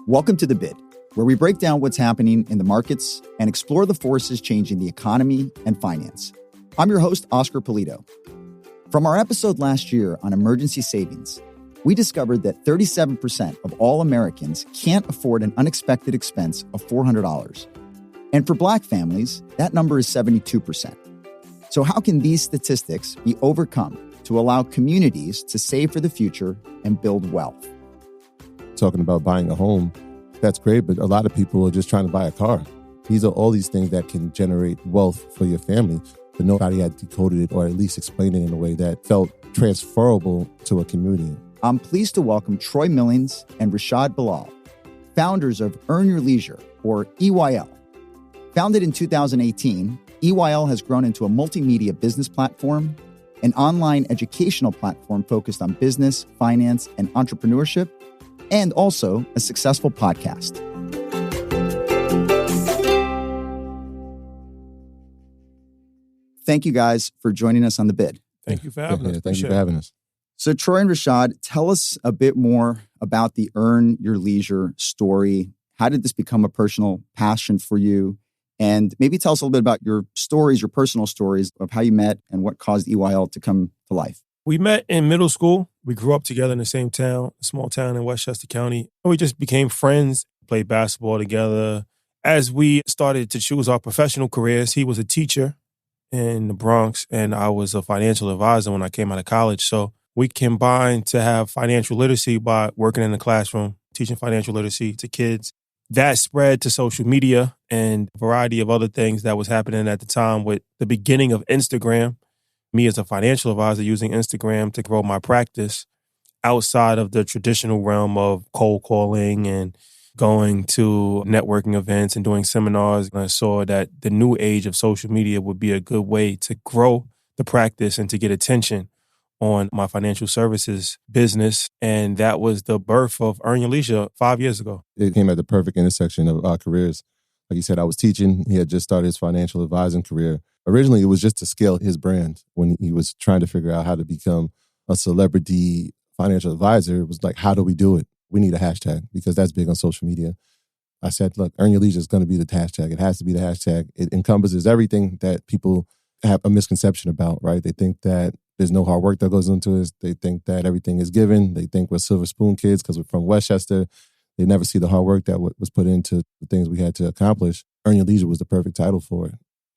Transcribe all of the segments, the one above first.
Welcome to The Bid, where we break down what's happening in the markets and explore the forces changing the economy and finance. I'm your host, Oscar Pulido. From our episode last year on emergency savings, we discovered that 37% of all Americans can't afford an unexpected expense of $400. And for Black families, that number is 72%. So how can these statistics be overcome to allow communities to save for the future and build wealth? Talking about buying a home, that's great, but a lot of people are just trying to buy a car. These are all these things that can generate wealth for your family, but nobody had decoded it or at least explained it in a way that felt transferable to a community. I'm pleased to welcome Troy Millings and Rashad Bilal, founders of Earn Your Leisure, or EYL. Founded in 2018, EYL has grown into a multimedia business platform, an online educational platform focused on business, finance, and entrepreneurship, and also a successful podcast. Thank you guys for joining us on The Bid. Thank you for having us. Thank you for having us. So Troy and Rashad, tell us a bit more about the Earn Your Leisure story. How did this become a personal passion for you? And maybe tell us a little bit about your stories, your personal stories of how you met and what caused EYL to come to life. We met in middle school. We grew up together in the same town, a small town in Westchester County. And we just became friends, played basketball together. As we started to choose our professional careers, he was a teacher in the Bronx, and I was a financial advisor when I came out of college. So we combined to have financial literacy by working in the classroom, teaching financial literacy to kids. That spread to social media and a variety of other things that was happening at the time with the beginning of Instagram. Me as a financial advisor using Instagram to grow my practice outside of the traditional realm of cold calling and going to networking events and doing seminars. And I saw that the new age of social media would be a good way to grow the practice and to get attention on my financial services business. And that was the birth of Earn Your Leisure 5 years ago. It came at the perfect intersection of our careers. Like you said, I was teaching. He had just started his financial advising career. Originally, it was just to scale his brand when he was trying to figure out how to become a celebrity financial advisor. It was like, how do we do it? We need a hashtag because that's big on social media. I said, look, Earn Your Leisure is going to be the hashtag. It has to be the hashtag. It encompasses everything that people have a misconception about, right? They think that there's no hard work that goes into it. They think that everything is given. They think we're silver spoon kids because we're from Westchester. They never see the hard work that was put into the things we had to accomplish. Earn Your Leisure was the perfect title for it.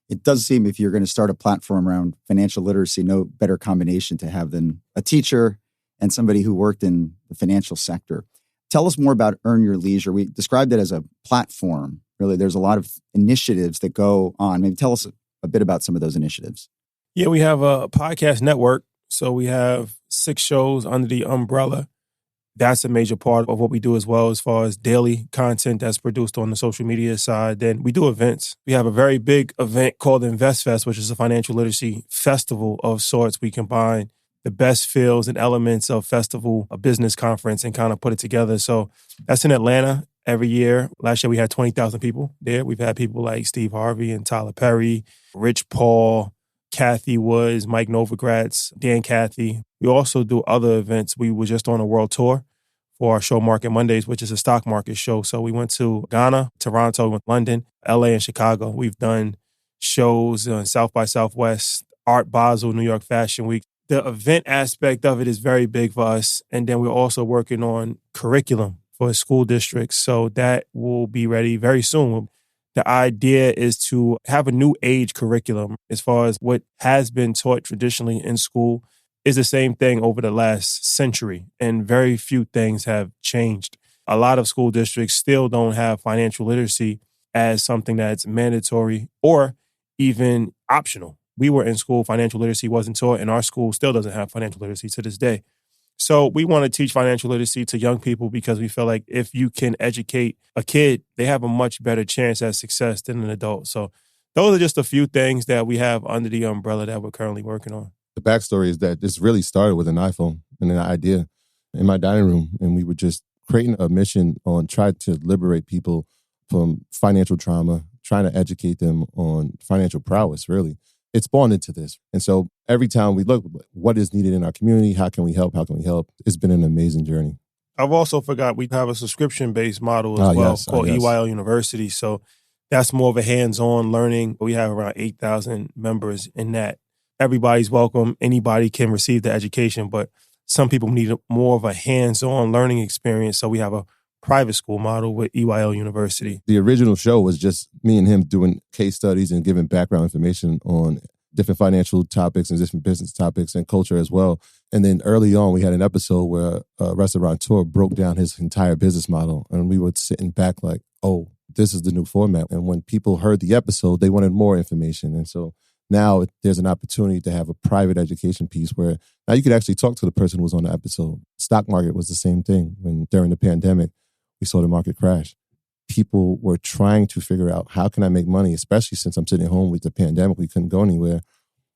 It does seem if you're going to start a platform around financial literacy, no better combination to have than a teacher and somebody who worked in the financial sector. Tell us more about Earn Your Leisure. We described it as a platform. Really, there's a lot of initiatives that go on. Maybe tell us a bit about some of those initiatives. Yeah, we have a podcast network. So we have 6 shows under the umbrella. That's a major part of what we do as well as far as daily content that's produced on the social media side. Then we do events. We have a very big event called InvestFest, which is a financial literacy festival of sorts. We combine the best feels and elements of festival, a business conference, and kind of put it together. So that's in Atlanta every year. Last year we had 20,000 people there. We've had people like Steve Harvey and Tyler Perry, Rich Paul, Kathy Woods, Mike Novogratz, Dan Cathy. We also do other events. We were just on a world tour for our show Market Mondays, which is a stock market show. So we went to Ghana, Toronto, London, LA, and Chicago. We've done shows in South by Southwest, Art Basel, New York Fashion Week. The event aspect of it is very big for us. And then we're also working on curriculum for school districts. So that will be ready very soon. The idea is to have a new age curriculum as far as what has been taught traditionally in school is the same thing over the last century, and very few things have changed. A lot of school districts still don't have financial literacy as something that's mandatory or even optional. We were in school, financial literacy wasn't taught, and our school still doesn't have financial literacy to this day. So we want to teach financial literacy to young people because we feel like if you can educate a kid, they have a much better chance at success than an adult. So those are just a few things that we have under the umbrella that we're currently working on. The backstory is that this really started with an iPhone and an idea in my dining room. And we were just creating a mission on trying to liberate people from financial trauma, trying to educate them on financial prowess, really. It spawned into this. And so every time we look, what is needed in our community? How can we help? How can we help? It's been an amazing journey. I've also forgot we have a subscription-based model as well called EYL University. So that's more of a hands-on learning. We have around 8,000 members in that. Everybody's welcome. Anybody can receive the education, but some people need more of a hands-on learning experience. So we have a private school model with EYL University. The original show was just me and him doing case studies and giving background information on different financial topics and different business topics and culture as well. And then early on, we had an episode where a restaurateur broke down his entire business model. And we were sitting back like, oh, this is the new format. And when people heard the episode, they wanted more information. And so now there's an opportunity to have a private education piece where now you could actually talk to the person who was on the episode. Stock market was the same thing. When during the pandemic, we saw the market crash. People were trying to figure out, how can I make money, especially since I'm sitting at home with the pandemic. We couldn't go anywhere.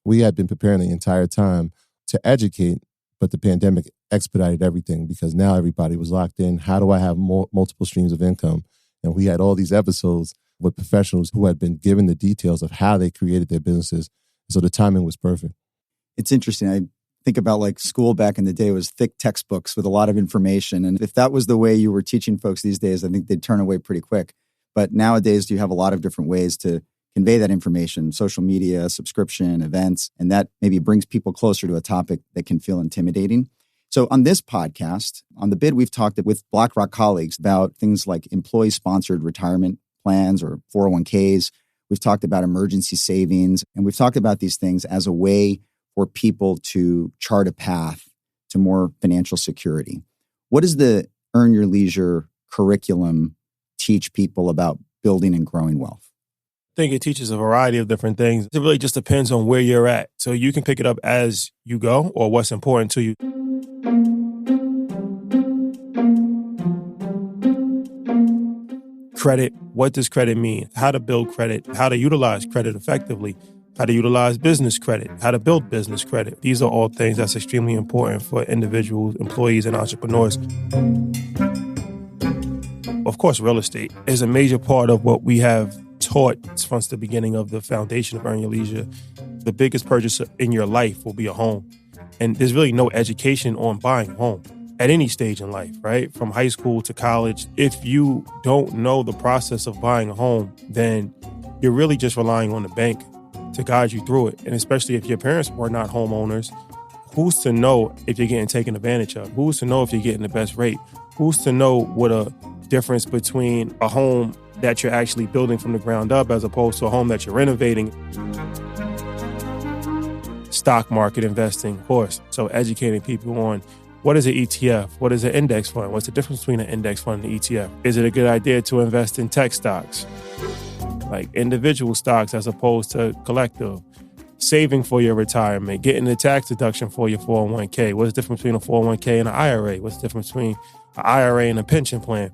We had been preparing the entire time to educate, but the pandemic expedited everything because now everybody was locked in. How do I have multiple streams of income? And we had all these episodes with professionals who had been given the details of how they created their businesses. So the timing was perfect. It's interesting. I think about like school back in the day was thick textbooks with a lot of information. And if that was the way you were teaching folks these days, I think they'd turn away pretty quick. But nowadays, you have a lot of different ways to convey that information, social media, subscription, events, and that maybe brings people closer to a topic that can feel intimidating. So on this podcast, on The Bid, we've talked with BlackRock colleagues about things like employee-sponsored retirement plans or 401ks. We've talked about emergency savings, and we've talked about these things as a way for people to chart a path to more financial security. What does the Earn Your Leisure curriculum teach people about building and growing wealth? I think it teaches a variety of different things. It really just depends on where you're at. So you can pick it up as you go or what's important to you. Credit, what does credit mean? How to build credit, how to utilize credit effectively, how to utilize business credit, how to build business credit. These are all things that's extremely important for individuals, employees, and entrepreneurs. Of course, real estate is a major part of what we have taught since the beginning of the foundation of Earn Your Leisure. The biggest purchase in your life will be a home. And there's really no education on buying a home at any stage in life, right? From high school to college. If you don't know the process of buying a home, then you're really just relying on the bank to guide you through it. And especially if your parents were not homeowners, who's to know if you're getting taken advantage of? Who's to know if you're getting the best rate? Who's to know what a difference between a home that you're actually building from the ground up as opposed to a home that you're renovating? Stock market investing, of course. So educating people on what is an ETF? What is an index fund? What's the difference between an index fund and an ETF? Is it a good idea to invest in tech stocks, like individual stocks as opposed to collective? Saving for your retirement, getting the tax deduction for your 401k. What's the difference between a 401k and an IRA? What's the difference between an IRA and a pension plan?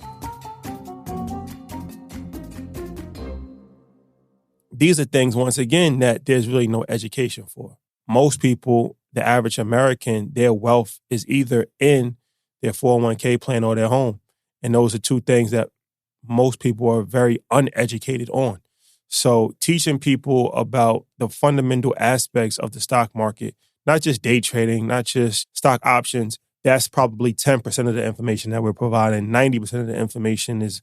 These are things, once again, that there's really no education for. Most people, the average American, their wealth is either in their 401k plan or their home. And those are two things that most people are very uneducated on. So teaching people about the fundamental aspects of the stock market, not just day trading, not just stock options, that's probably 10% of the information that we're providing. 90% of the information is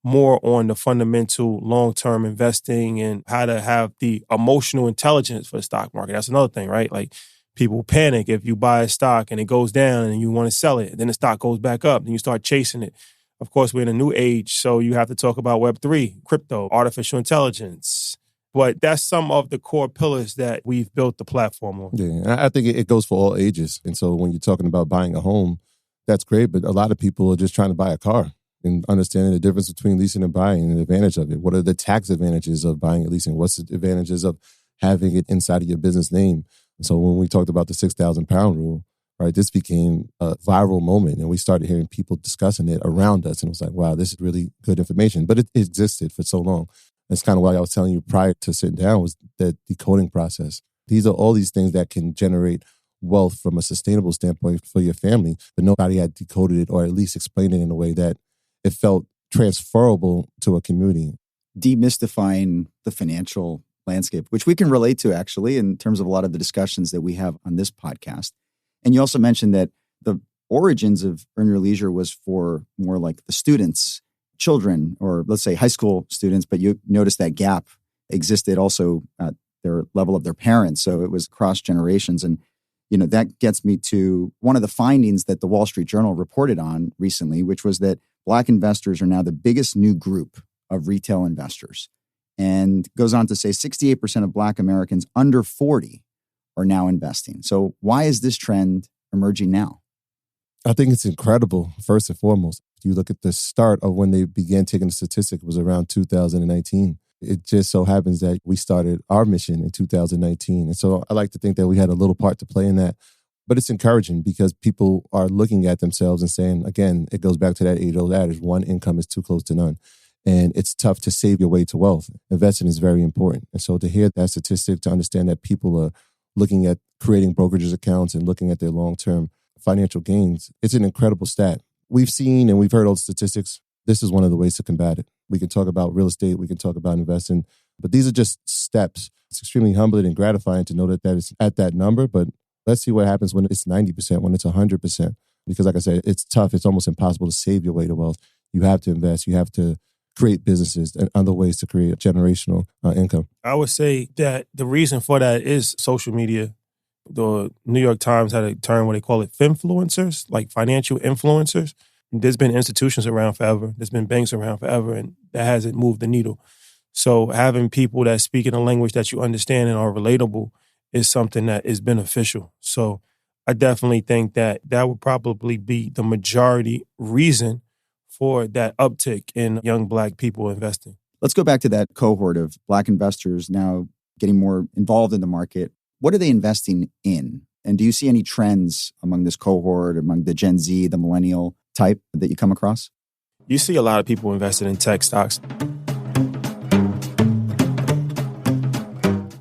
more on the fundamental long-term investing and how to have the emotional intelligence for the stock market. That's another thing, right? Like people panic if you buy a stock and it goes down and you want to sell it. Then the stock goes back up and you start chasing it. Of course, we're in a new age, so you have to talk about Web3, crypto, artificial intelligence. But that's some of the core pillars that we've built the platform on. Yeah, I think it goes for all ages. And so when you're talking about buying a home, that's great. But a lot of people are just trying to buy a car and understanding the difference between leasing and buying and the advantage of it. What are the tax advantages of buying and leasing? What's the advantages of having it inside of your business name? And so when we talked about the 6,000 pound rule, right, this became a viral moment and we started hearing people discussing it around us. And it was like, wow, this is really good information. But it existed for so long. That's kind of why I was telling you prior to sitting down was that decoding process. These are all these things that can generate wealth from a sustainable standpoint for your family, but nobody had decoded it or at least explained it in a way that it felt transferable to a community. Demystifying the financial landscape, which we can relate to actually in terms of a lot of the discussions that we have on this podcast. And you also mentioned that the origins of Earn Your Leisure was for more like the students, children, or let's say high school students, but you notice that gap existed also at their level of their parents. So it was cross generations. And, that gets me to one of the findings that the Wall Street Journal reported on recently, which was that Black investors are now the biggest new group of retail investors. And goes on to say 68% of Black Americans under 40 are now investing. So why is this trend emerging now? I think it's incredible, first and foremost. If you look at the start of when they began taking the statistic, it was around 2019. It just so happens that we started our mission in 2019. And so I like to think that we had a little part to play in that. But it's encouraging because people are looking at themselves and saying, again, it goes back to that age-old adage, one income is too close to none. And it's tough to save your way to wealth. Investing is very important. And so to hear that statistic, to understand that people are looking at creating brokerages accounts and looking at their long-term financial gains, it's an incredible stat. We've seen and we've heard all the statistics. This is one of the ways to combat it. We can talk about real estate, we can talk about investing, but these are just steps. It's extremely humbling and gratifying to know that it's at that number, but let's see what happens when it's 90%, when it's 100%. Because like I said, it's tough. It's almost impossible to save your way to wealth. You have to invest. You have to create businesses and other ways to create generational income. I would say that the reason for that is social media. The New York Times had a term where they call it finfluencers, like financial influencers. There's been institutions around forever. There's been banks around forever, and that hasn't moved the needle. So having people that speak in a language that you understand and are relatable is something that is beneficial. So I definitely think that would probably be the majority reason for that uptick in young Black people investing. Let's go back to that cohort of Black investors now getting more involved in the market. What are they investing in? And do you see any trends among this cohort, among the Gen Z, the millennial type that you come across? You see a lot of people investing in tech stocks.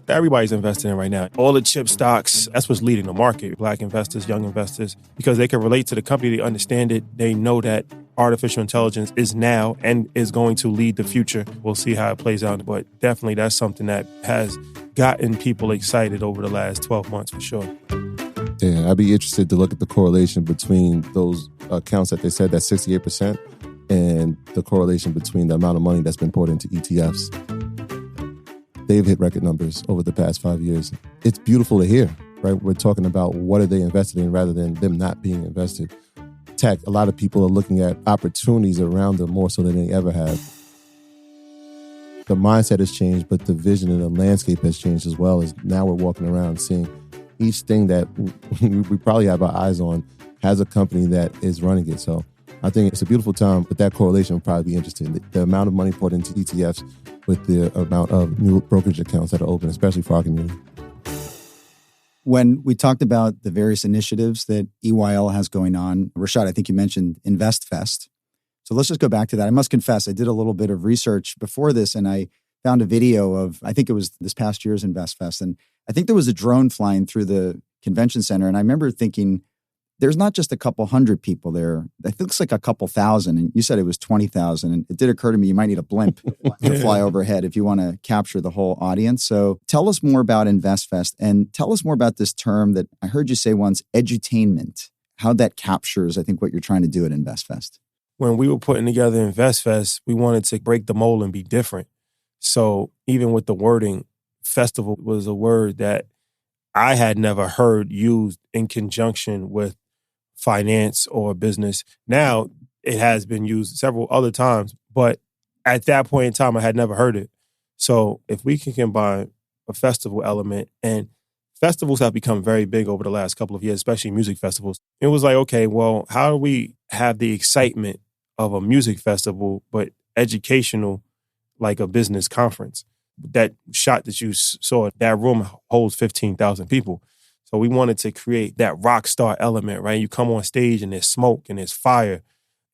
Everybody's investing in right now. All the chip stocks, that's what's leading the market. Black investors, young investors, because they can relate to the company, they understand it, they know that artificial intelligence is now and is going to lead the future. We'll see how it plays out, but definitely that's something that has gotten people excited over the last 12 months for sure. Yeah, I'd be interested to look at the correlation between those accounts that they said that's 68% and the correlation between the amount of money that's been poured into ETFs. They've hit record numbers over the past 5 years. It's beautiful to hear, right? We're talking about what are they invested in rather than them not being invested. Tech, a lot of people are looking at opportunities around them more so than they ever have. The mindset has changed, but the vision and the landscape has changed as well. As now we're walking around seeing each thing that we probably have our eyes on has a company that is running it. So I think it's a beautiful time, but that correlation will probably be interesting. The amount of money poured into ETFs with the amount of new brokerage accounts that are open, especially for our community. When we talked about the various initiatives that EYL has going on, Rashad, I think you mentioned InvestFest. So let's just go back to that. I must confess, I did a little bit of research before this, and I found a video of, I think it was this past year's InvestFest. And I think there was a drone flying through the convention center. And I remember thinking, there's not just a couple hundred people there. It looks like a couple thousand. And you said it was 20,000. And it did occur to me, you might need a blimp to fly overhead if you want to capture the whole audience. So tell us more about InvestFest and tell us more about this term that I heard you say once, edutainment, how that captures, I think, what you're trying to do at InvestFest. When we were putting together InvestFest, we wanted to break the mold and be different. So even with the wording, festival was a word that I had never heard used in conjunction with finance or business. Now it has been used several other times, but at that point in time, I had never heard it. So if we can combine a festival element, and festivals have become very big over the last couple of years, especially music festivals. It was like, okay, well, how do we have the excitement of a music festival, but educational like a business conference? That shot that you saw, that room holds 15,000 people. So we wanted to create that rock star element, right? You come on stage and there's smoke and there's fire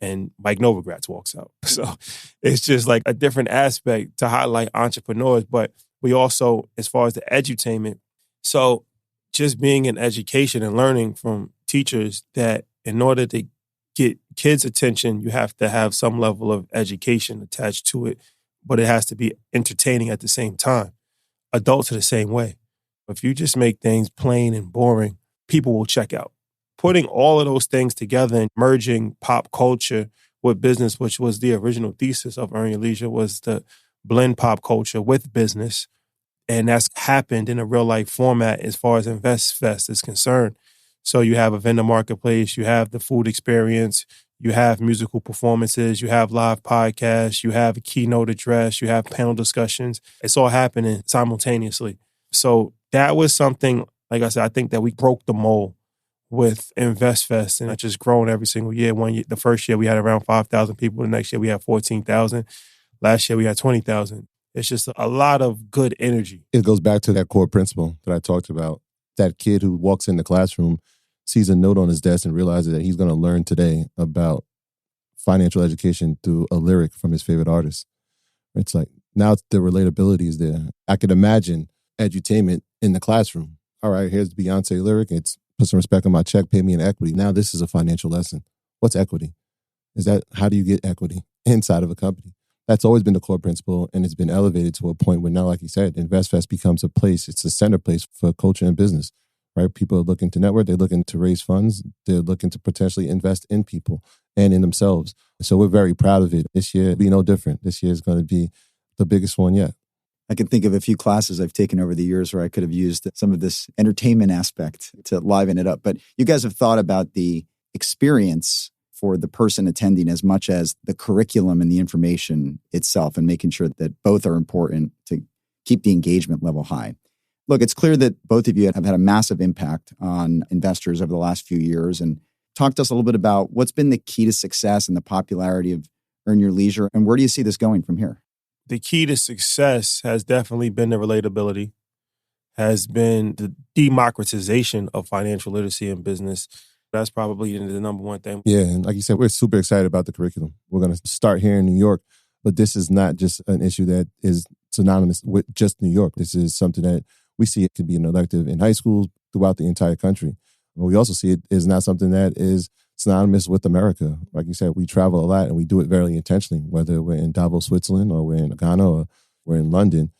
and Mike Novogratz walks out. So it's just like a different aspect to highlight entrepreneurs. But we also, as far as the edutainment, so just being in education and learning from teachers that in order to get kids' attention, you have to have some level of education attached to it, but it has to be entertaining at the same time. Adults are the same way. If you just make things plain and boring, people will check out. putting all of those things together and merging pop culture with business, which was the original thesis of Earn Your Leisure, was to blend pop culture with business. And that's happened in a real life format as far as InvestFest is concerned. So you have a vendor marketplace, you have the food experience, you have musical performances, you have live podcasts, you have a keynote address, you have panel discussions. It's all happening simultaneously. So that was something, like I said, I think that we broke the mold with InvestFest, and it's just grown every single year. One year, the first year we had around 5,000 people. The next year we had 14,000. Last year we had 20,000. It's just a lot of good energy. It goes back to that core principle that I talked about. That kid who walks in the classroom, sees a note on his desk and realizes that he's going to learn today about financial education through a lyric from his favorite artist. It's like, now the relatability is there. I could imagine edutainment in the classroom. All right, here's the Beyonce lyric. It's put some respect on my check, pay me in equity. Now this is a financial lesson. What's equity? How do you get equity inside of a company? That's always been the core principle, and it's been elevated to a point where now, like you said, InvestFest becomes a place. It's a center place for culture and business, right? People are looking to network. They're looking to raise funds. They're looking to potentially invest in people and in themselves. So we're very proud of it. This year will be no different. This year is going to be the biggest one yet. I can think of a few classes I've taken over the years where I could have used some of this entertainment aspect to liven it up. But you guys have thought about the experience for the person attending as much as the curriculum and the information itself, and making sure that both are important to keep the engagement level high. Look, it's clear that both of you have had a massive impact on investors over the last few years. And talk to us a little bit about what's been the key to success and the popularity of Earn Your Leisure, and where do you see this going from here? The key to success has definitely been the relatability, has been the democratization of financial literacy in business. That's probably the number one thing. Yeah, and like you said, we're super excited about the curriculum. We're going to start here in New York, but this is not just an issue that is synonymous with just New York. This is something that we see it could be an elective in high schools throughout the entire country. And we also see it is not something that is synonymous with America. Like you said, we travel a lot and we do it very intentionally, whether we're in Davos, Switzerland, or we're in Ghana, or we're in London.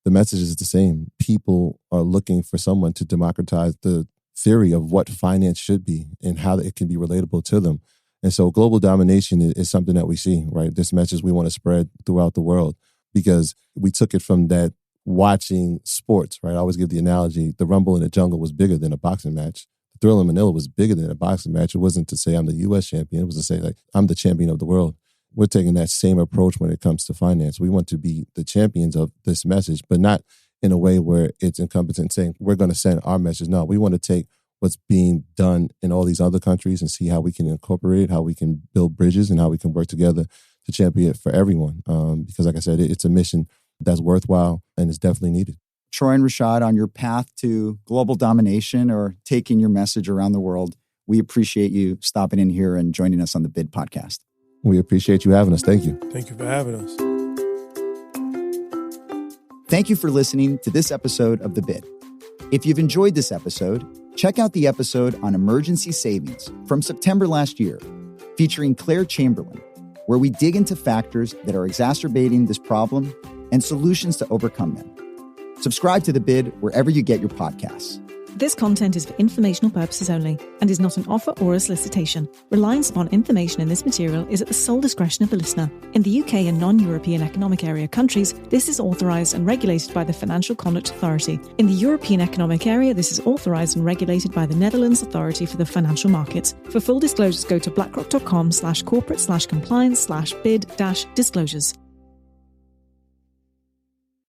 The message is the same. People are looking for someone to democratize the theory of what finance should be and how it can be relatable to them. And so global domination is something that we see, right? This message we want to spread throughout the world, because we took it from that watching sports, right? I always give the analogy, the Rumble in the Jungle was bigger than a boxing match. The Thrilla in Manila was bigger than a boxing match. It wasn't to say I'm the U.S. champion. It was to say, like, I'm the champion of the world. We're taking that same approach when it comes to finance. We want to be the champions of this message, but not in a way where it's incompetent saying we're going to send our message. No, we want to take what's being done in all these other countries and see how we can incorporate it, how we can build bridges, and how we can work together to champion it for everyone. Because like I said, it's a mission that's worthwhile and is definitely needed. Troy and Rashad, on your path to global domination or taking your message around the world, we appreciate you stopping in here and joining us on the BID podcast. We appreciate you having us. Thank you. Thank you for having us. Thank you for listening to this episode of The BID. If you've enjoyed this episode, check out the episode on emergency savings from September last year, featuring Claire Chamberlain, where we dig into factors that are exacerbating this problem and solutions to overcome them. Subscribe to The BID wherever you get your podcasts. This content is for informational purposes only and is not an offer or a solicitation. Reliance upon information in this material is at the sole discretion of the listener. In the UK and non-European Economic Area countries, this is authorised and regulated by the Financial Conduct Authority. In the European Economic Area, this is authorised and regulated by the Netherlands Authority for the Financial Markets. For full disclosures, go to blackrock.com/corporate/compliance/bid-disclosures.